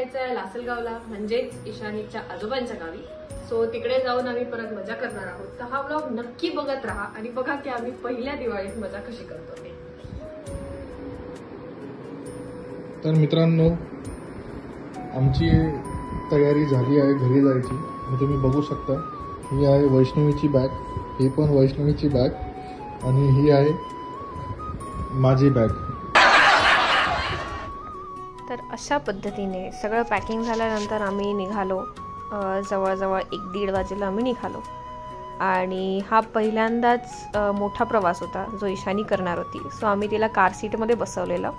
जायचं आहे लासलगावला, म्हणजेच ईशानीच्या आजोबांच्या गावी. सो तिकडे जाऊन आम्ही परत मजा करणार आहोत. तर हा व्लॉग नक्की बघत राहा आणि बघा की आम्ही पहिल्या दिवाळीत मजा कशी करतो ते. तर मित्रांनो, आमची तयारी झाली आहे घरी जायची. तुम्ही बघू शकता, ही आहे वैष्णवीची बॅग, ही पण वैष्णवीची बॅग आणि ही आहे माझी बॅग. तर अशा पद्धतीने सगळं पॅकिंग झाल्यानंतर आम्ही निघालो. जवळजवळ 1-1:30 वाजेला आम्ही निघालो आणि हा पहिल्यांदाच मोठा प्रवास होता जो ईशानी करणार होती. सो आम्ही तिला कार सीटमध्ये बसवलेलं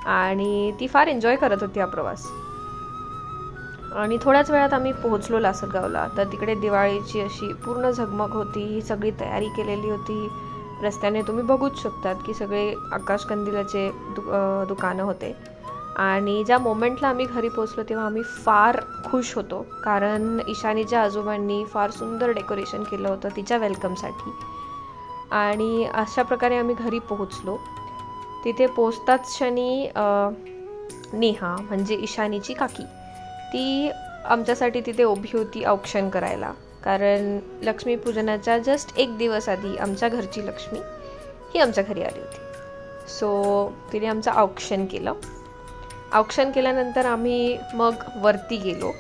आणि ती फार एन्जॉय करत होती हा प्रवास. आणि थोड्याच वेळात आम्ही पोहोचलो लासलगावला. तर तिकडे दिवाळीची अशी पूर्ण झगमग होती, ही सगळी तयारी केलेली होती. रस्त्याने तुम्ही बघूच शकतात की सगळे आकाशकंदिलाचे दुकानं होते. आणि ज्या मोमेंटला आम्ही घरी पोहोचलो तेव्हा आम्ही फार खुश होतो, कारण ईशानीच्या आजोबांनी फार सुंदर डेकोरेशन केलं होतं तिच्या वेलकमसाठी. आणि अशा प्रकारे आम्ही घरी पोहोचलो. तिथे पोचताच क्षणी नेहा म्हणजे ईशानीची काकी ती आमच्यासाठी तिथे उभी होती औक्षण करायला, कारण लक्ष्मीपूजनाच्या जस्ट 1 दिवस आधी आमच्या घरची लक्ष्मी ही आमच्या घरी आली होती. सो तिने आमचं औक्षण केलं. औक्षण केल्यानंतर आम्ही मग वरती गेलो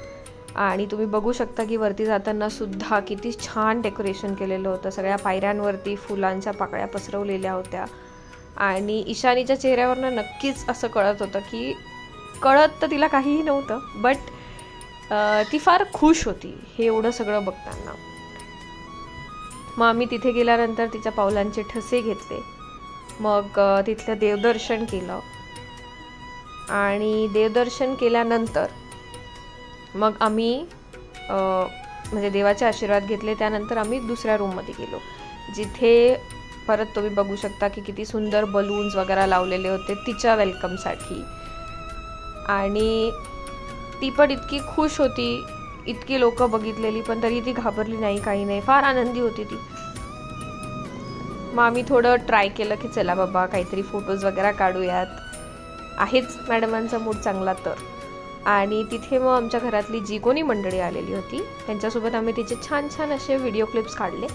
आणि तुम्ही बघू शकता की वरती जाताना सुद्धा किती छान डेकोरेशन केलेलं होतं. सगळ्या पायऱ्यांवरती फुलांच्या पाकळ्या पसरवलेल्या होत्या आणि ईशानीच्या चेहऱ्यावरनं नक्कीच असं कळत होतं की कळत तर तिला काहीही नव्हतं, बट ती फार खुश होती हे एवढं सगळं बघताना. मग आम्ही तिथे गेल्यानंतर तिच्या पावलांचे ठसे घेतले. मग तिथलं देवदर्शन केलं आणि देवदर्शन केल्यानंतर मग आम्ही म्हणजे देवाचे आशीर्वाद घेतले. त्यानंतर आम्ही दुसऱ्या रूममध्ये गेलो, जिथे परत तुम्ही बघू शकता की किती सुंदर बलून्स वगैरे लावलेले होते तिच्या वेलकमसाठी. आणि ती पण इतकी खुश होती, इतकी लोक बघितलेली पण तरी ती घाबरली नाही, काही नाही, फार आनंदी होती ती. मग आम्ही थोडं ट्राय केलं की चला बाबा काहीतरी फोटोज वगैरे काढूयात, आहेच मॅडमांचा मूड चांगला तर. आणि तिथे मग आमच्या घरातली जी कोणी मंडळी आलेली होती त्यांच्यासोबत आम्ही तिचे छान छान असे व्हिडिओ क्लिप्स काढले.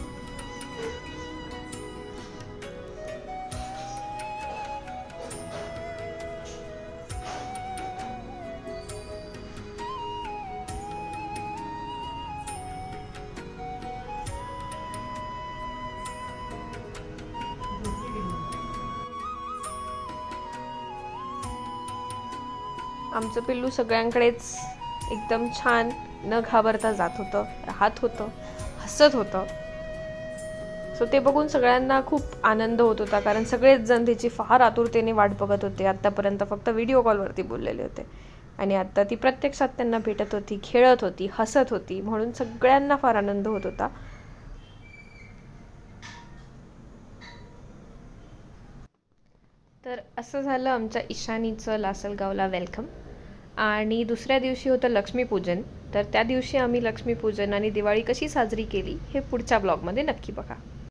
आमचं पिल्लू सगळ्यांकडेच एकदम छान न घाबरता जात होतं, राहत होतं, हसत होतं. सो ते बघून सगळ्यांना खूप आनंद होत होता, कारण सगळेच जण तिची फार आतुरतेने वाट बघत होते. आत्तापर्यंत फक्त व्हिडिओ कॉलवरती बोललेले होते आणि आता ती प्रत्यक्षात त्यांना भेटत होती, खेळत होती, हसत होती, म्हणून सगळ्यांना फार आनंद होत होता. तर असं झालं आमच्या ईशानीचं लासलगावला वेलकम. आणि दुसऱ्या दिवशी होतं लक्ष्मीपूजन. तर त्या दिवशी आम्ही लक्ष्मीपूजन आणि दिवाळी कशी साजरी केली हे पुढच्या ब्लॉगमध्ये नक्की बघा.